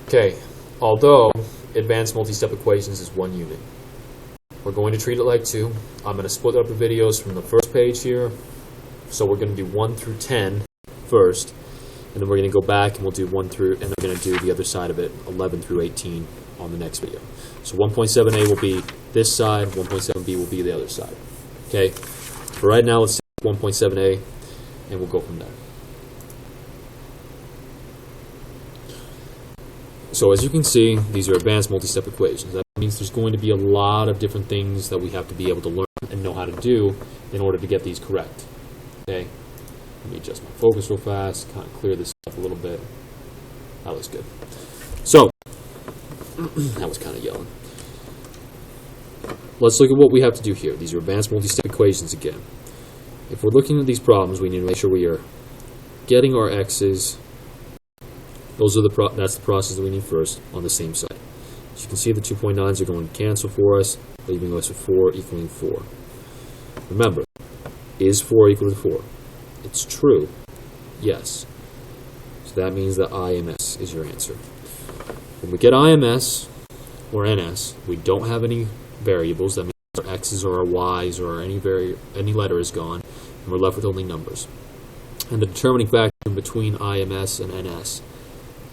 Okay, although advanced multi-step equations is one unit, we're going to treat it like two. I'm going to split up the videos from the first page here. So we're going to do 1 through 10 first, and then we're going to go back and we'll do 1 through, and then we're going to do the other side of it, 11 through 18 on the next video. So 1.7a will be this side, 1.7b will be the other side. Okay, for right now, let's take 1.7a, and we'll go from there. So as you can see, these are advanced multi-step equations. That means there's going to be a lot of different things that we have to be able to learn and know how to do in order to get these correct. Okay, let me adjust my focus real fast, kind of clear this up a little bit. That looks good. So, that was kind of yelling. Let's look at what we have to do here. These are advanced multi-step equations again. If we're looking at these problems, we need to make sure we are getting our x's. That's the process that we need first on the same side. As you can see, the 2.9s are going to cancel for us, leaving us with 4 equaling 4. Remember, is 4 equal to 4? It's true. Yes. So that means that IMS is your answer. When we get IMS or NS, we don't have any variables. That means our x's or our y's or any letter is gone, and we're left with only numbers. And the determining factor between IMS and NS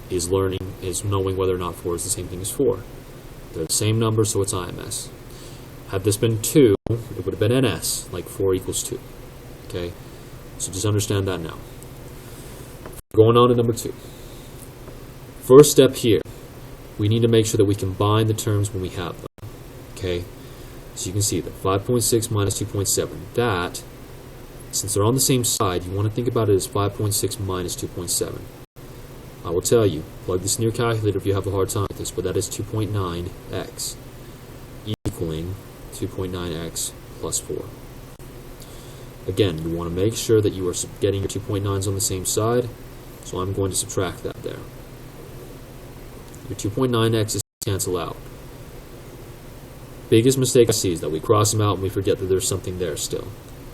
is knowing whether or not 4 is the same thing as 4. They're the same number, so it's IMS. Had this been 2, it would have been NS, like 4 equals 2. Okay, so just understand that now. Going on to number 2. First step here, we need to make sure that we combine the terms when we have them. Okay, so you can see that 5.6 minus 2.7, that, since they're on the same side, you want to think about it as 5.6 minus 2.7. I will tell you, plug this in your calculator if you have a hard time with this, but that is 2.9x equaling 2.9x plus 4. Again, you want to make sure that you are getting your 2.9s on the same side, so I'm going to subtract that there. Your 2.9x's cancel out. Biggest mistake I see is that we cross them out and we forget that there's something there still.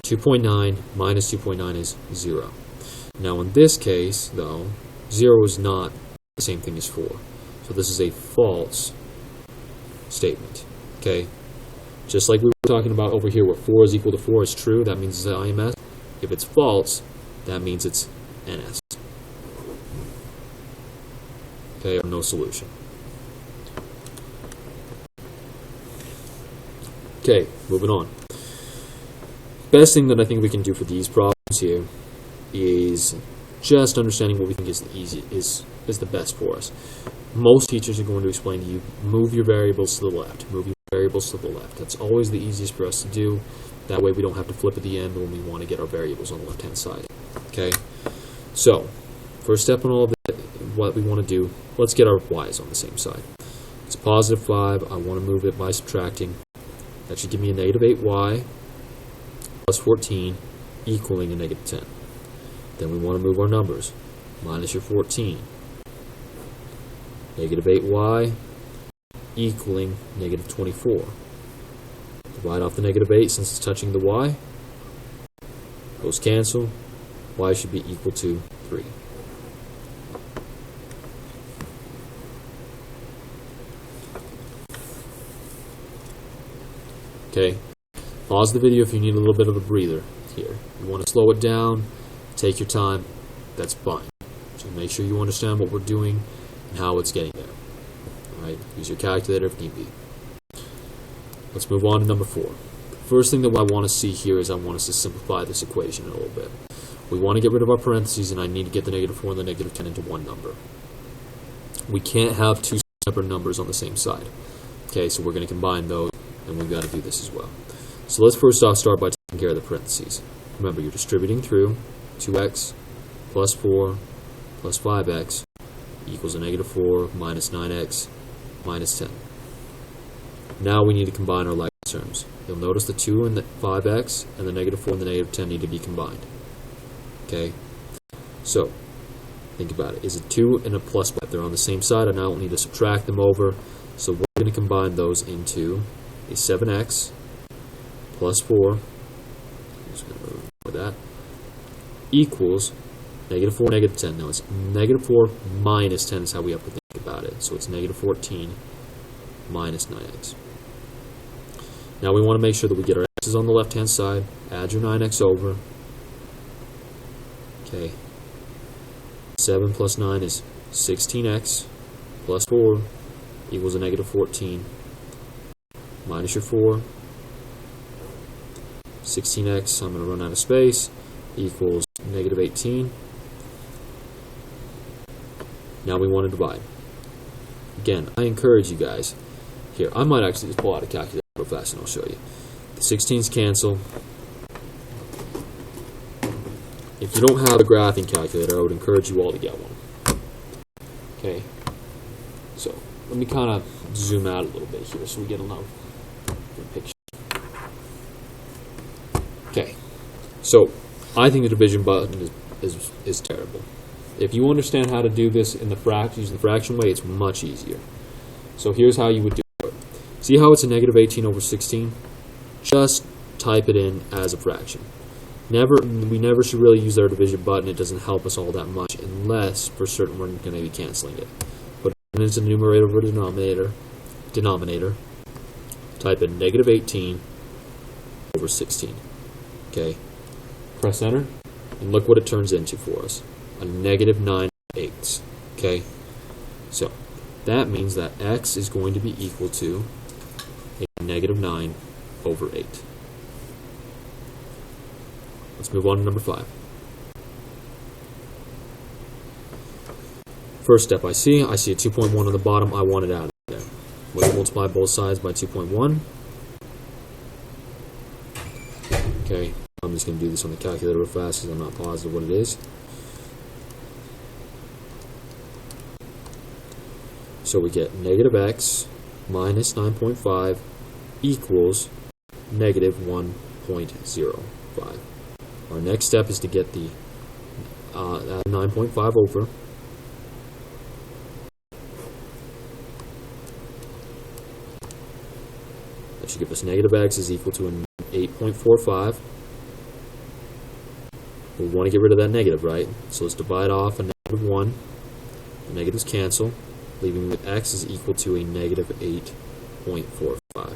2.9 minus 2.9 is 0. Now in this case, though, 0 is not the same thing as 4. So this is a false statement. Okay? Just like we were talking about over here where 4 is equal to 4 is true, that means it's IMS. If it's false, that means it's NS. Okay, or no solution. Okay, moving on. Best thing that I think we can do for these problems here is just understanding what we think is the best for us. Most teachers are going to explain to you, move your variables to the left, move your variables to the left. That's always the easiest for us to do. That way we don't have to flip at the end when we want to get our variables on the left-hand side. Okay? So, first step in all of it, what we want to do, let's get our y's on the same side. It's positive 5. I want to move it by subtracting. That should give me a negative 8y plus 14 equaling a negative 10. Then we want to move our numbers. Minus your 14. Negative 8y equaling negative 24. Divide off the negative 8 since it's touching the y. Those cancel. Y should be equal to 3. Okay. Pause the video if you need a little bit of a breather here. You want to slow it down. Take your time, that's fine. So make sure you understand what we're doing and how it's getting there. Alright, use your calculator if need be. Let's move on to number 4. First thing that I want to see here is I want us to simplify this equation a little bit. We want to get rid of our parentheses, and I need to get the negative 4 and the negative 10 into one number. We can't have two separate numbers on the same side. Okay, so we're going to combine those, and we've got to do this as well. So let's first off start by taking care of the parentheses. Remember, you're distributing through 2x plus 4 plus 5x equals a negative 4 minus 9x minus 10. Now we need to combine our like terms. You'll notice the 2 and the 5x and the negative 4 and the negative 10 need to be combined. Okay? So, think about it. Is it 2 and a plus 5? They're on the same side, and I don't need to subtract them over. So we're going to combine those into a 7x plus 4. I'm just going to remove that. Equals negative 4, negative 10. Now it's negative 4 minus 10 is how we have to think about it. so it's negative 14 minus 9x. Now we want to make sure that we get our x's on the left-hand side. Add your 9x over. Okay. 7 plus 9 is 16x plus 4 equals a negative 14. Minus your 4. 16x, I'm going to run out of space, equals negative 18. Now we want to divide. Again, I encourage you guys. Here, I might actually just pull out a calculator real fast and I'll show you. The 16s cancel. If you don't have a graphing calculator, I would encourage you all to get one. Okay, so let me kind of zoom out a little bit here so we get a picture. Okay, so I think the division button is terrible. If you understand how to do this in the using the fraction way, it's much easier. So here's how you would do it. See how it's a negative 18 over 16? Just type it in as a fraction. We never should really use our division button. It doesn't help us all that much unless for certain we're going to be canceling it. But when it's a numerator over denominator, type in negative 18 over 16. Okay, press enter, and look what it turns into for us. A negative 9/8. Okay, so that means that x is going to be equal to a negative 9 over 8. Let's move on to number 5. First step I see a 2.1 on the bottom. I want it out of there. Let's multiply both sides by 2.1. Okay, I'm just going to do this on the calculator real fast because I'm not positive what it is. So we get negative x minus 9.5 equals negative 1.05. Our next step is to get the 9.5 over. That should give us negative x is equal to an 8.45. We want to get rid of that negative, right? So let's divide off a negative 1. The negatives cancel, leaving that x is equal to a negative 8.45.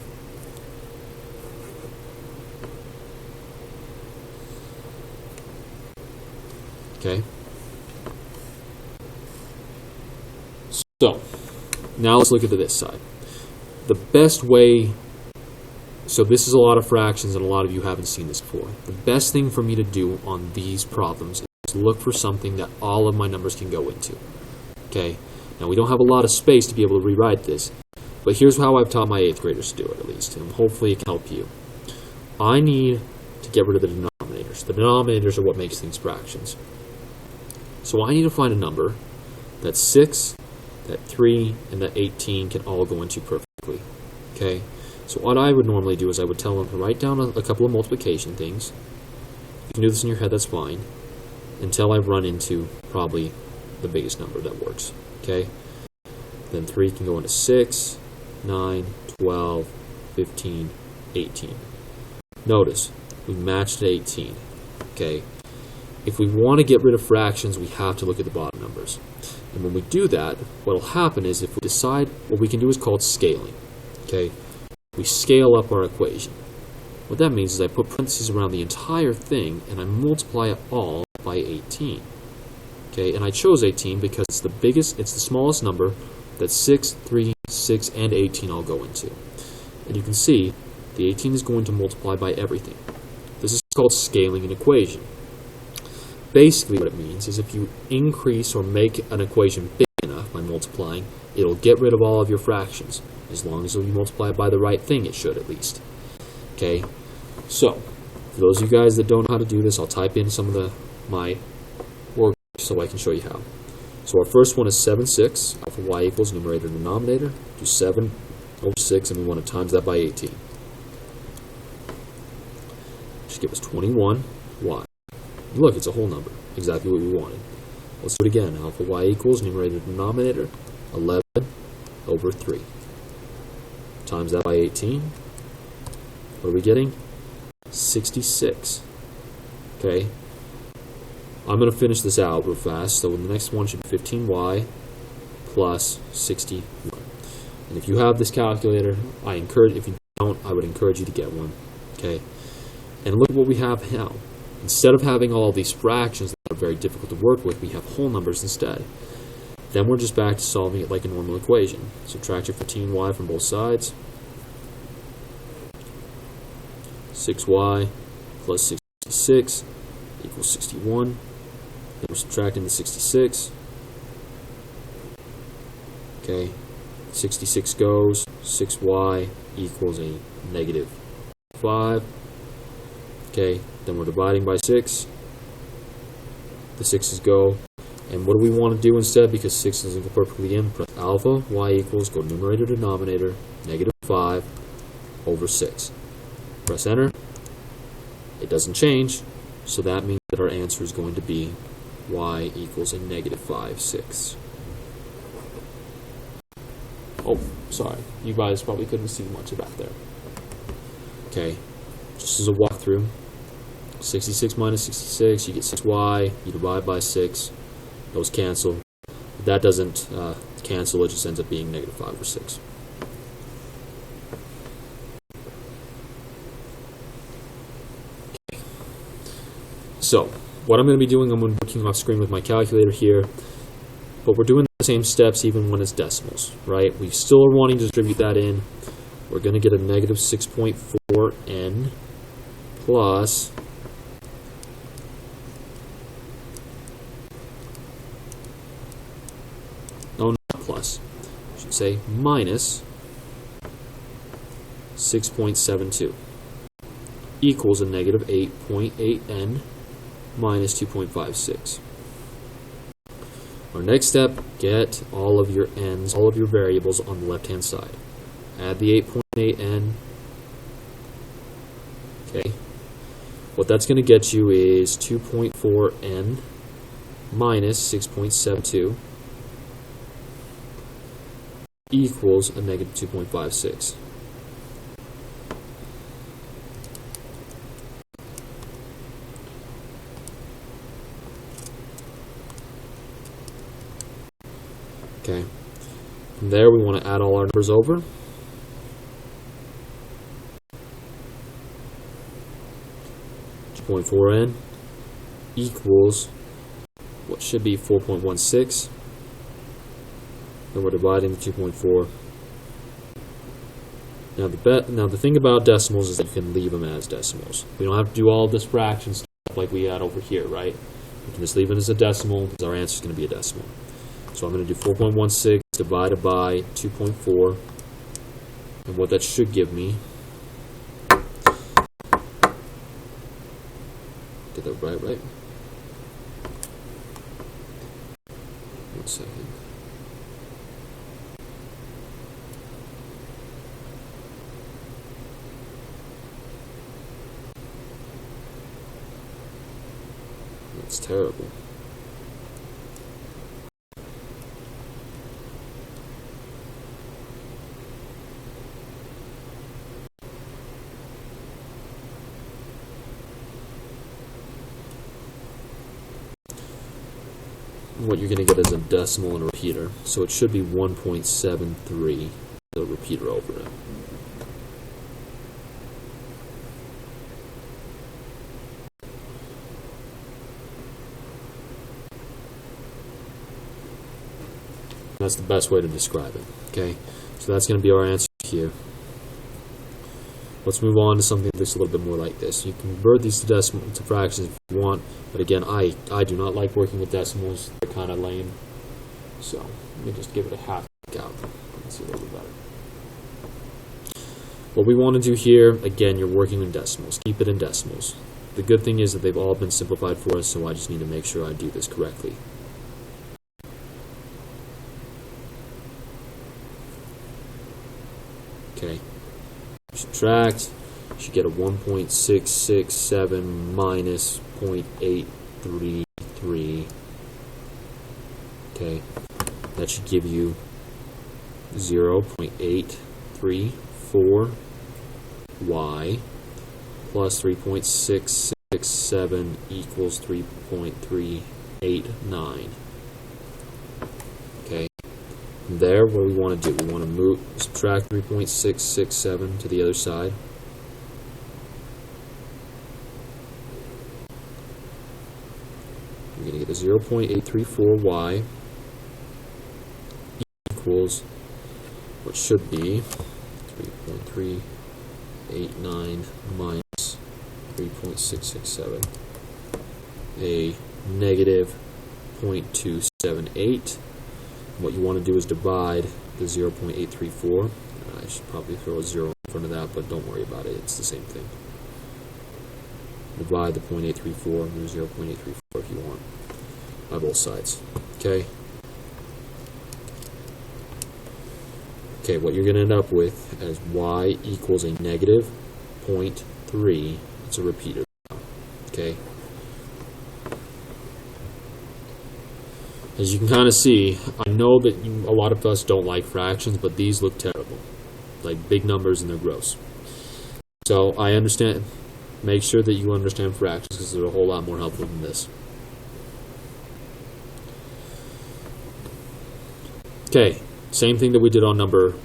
Okay. So, now let's look at this side. The best way, so this is a lot of fractions and a lot of you haven't seen this before. The best thing for me to do on these problems is look for something that all of my numbers can go into. Okay. Now we don't have a lot of space to be able to rewrite this, but here's how I've taught my 8th graders to do it at least, and hopefully it can help you. I need to get rid of the denominators. The denominators are what makes things fractions. So I need to find a number that 6, that 3, and that 18 can all go into perfectly. Okay? So what I would normally do is I would tell them to write down a couple of multiplication things. If you can do this in your head, that's fine, until I run into probably the biggest number that works. Okay? Then 3 can go into 6, 9, 12, 15, 18. Notice, we matched 18. Okay? If we want to get rid of fractions, we have to look at the bottom numbers. And when we do that, what will happen is if we decide, what we can do is called scaling. Okay? We scale up our equation. What that means is I put parentheses around the entire thing and I multiply it all by 18. Okay? And I chose 18 because it's the biggest, it's the smallest number that 6, 3, 6, and 18 all go into. And you can see the 18 is going to multiply by everything. This is called scaling an equation. Basically what it means is if you increase or make an equation big enough by multiplying, it'll get rid of all of your fractions. As long as you multiply it by the right thing, it should at least. Okay, so for those of you guys that don't know how to do this, I'll type in some of my work so I can show you how. So our first one is 7, 6. Alpha y equals numerator and denominator. Do 7 over 6, and we want to times that by 18. Just give us 21 y. Look, it's a whole number, exactly what we wanted. Let's do it again. Alpha y equals numerator and denominator, 11 over 3. Times that by 18. What are we getting? 66. Okay. I'm going to finish this out real fast. So the next one should be 15y plus 61. And if you have this calculator, if you don't, I would encourage you to get one. Okay. And look at what we have now. Instead of having all these fractions that are very difficult to work with, we have whole numbers instead. Then we're just back to solving it like a normal equation. Subtract your 15y from both sides. 6y plus 66 equals 61. Then we're subtracting the 66. Okay, 66 goes, 6y equals a negative 5. Okay, then we're dividing by 6. The 6's go. And what do we want to do instead? Because 6 doesn't go perfectly in, press alpha, y equals, go numerator, denominator, negative 5 over 6. Press enter. It doesn't change, so that means that our answer is going to be y equals a negative 5/6. Oh, sorry. You guys probably couldn't see much of that there. Okay, just as a walkthrough, 66 minus 66, you get 6y, you divide by 6, those cancel. If that doesn't cancel, it just ends up being negative 5 over 6. Okay. So, what I'm going to be doing, I'm working off screen with my calculator here, but we're doing the same steps even when it's decimals, right? We still are wanting to distribute that in. We're going to get a negative 6.4n plus plus, I should say minus 6.72 equals a negative 8.8n minus 2.56. Our next step, get all of your n's, all of your variables on the left-hand side. Add the 8.8n. Okay. What that's going to get you is 2.4n minus 6.72 equals a negative 2.56. Okay. From there, we want to add all our numbers over. .4n equals what should be 4.16. And we're dividing the 2.4. Now the thing about decimals is that you can leave them as decimals. We don't have to do all this fraction stuff like we had over here, right? We can just leave it as a decimal because our answer is going to be a decimal. So I'm going to do 4.16 divided by 2.4, and what that should give me. Get that right? 1 second. That's terrible. What you're going to get is a decimal and a repeater, so it should be 1.73, the repeater over it. That's the best way to describe it. Okay, so that's going to be our answer here. Let's move on to something that looks a little bit more like this. You can convert these to decimal to fractions if you want, but again, I do not like working with decimals. They're kind of lame. So let me just give it a half out. Let's see a little bit better. What we want to do here, again, you're working in decimals. Keep it in decimals. The good thing is that they've all been simplified for us, so I just need to make sure I do this correctly. Okay. Subtract, you should get a 1.667 minus 0.833. Okay, that should give you 0.834y plus 3.667 equals 3.389. Okay, From there, what do we want to do? We want to subtract 3.667 to the other side. We're going to get a 0.834y equals what should be 3.389 minus 3.667, a negative 0.278. What you want to do is divide the 0.834. I should probably throw a 0 in front of that, but don't worry about it. It's the same thing. Divide the 0.834 and the 0.834 if you want by both sides. Okay. Okay, what you're going to end up with as y equals a negative 0.3. It's a repeater. Okay. As you can kind of see, I know that a lot of us don't like fractions, but these look terrible. Like big numbers and they're gross. So I understand. Make sure that you understand fractions because they're a whole lot more helpful than this. Okay, same thing that we did on number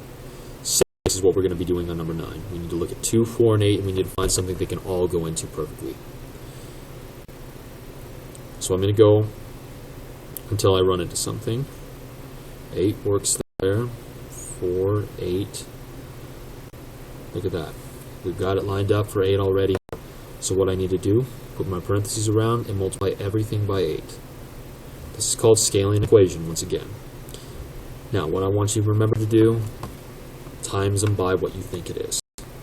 6 is what we're going to be doing on number 9. We need to look at 2, 4, and 8, and we need to find something they can all go into perfectly. So I'm going to go until I run into something. 8 works there. 4, 8. Look at that. We've got it lined up for 8 already. So what I need to do, put my parentheses around and multiply everything by 8. This is called scaling an equation once again. Now what I want you to remember to do, times them by what you think it is.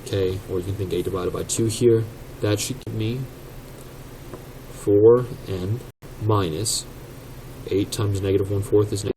Okay, or you can think 8 divided by 2 here. That should give me 4n minus 8 times negative 1/4 is negative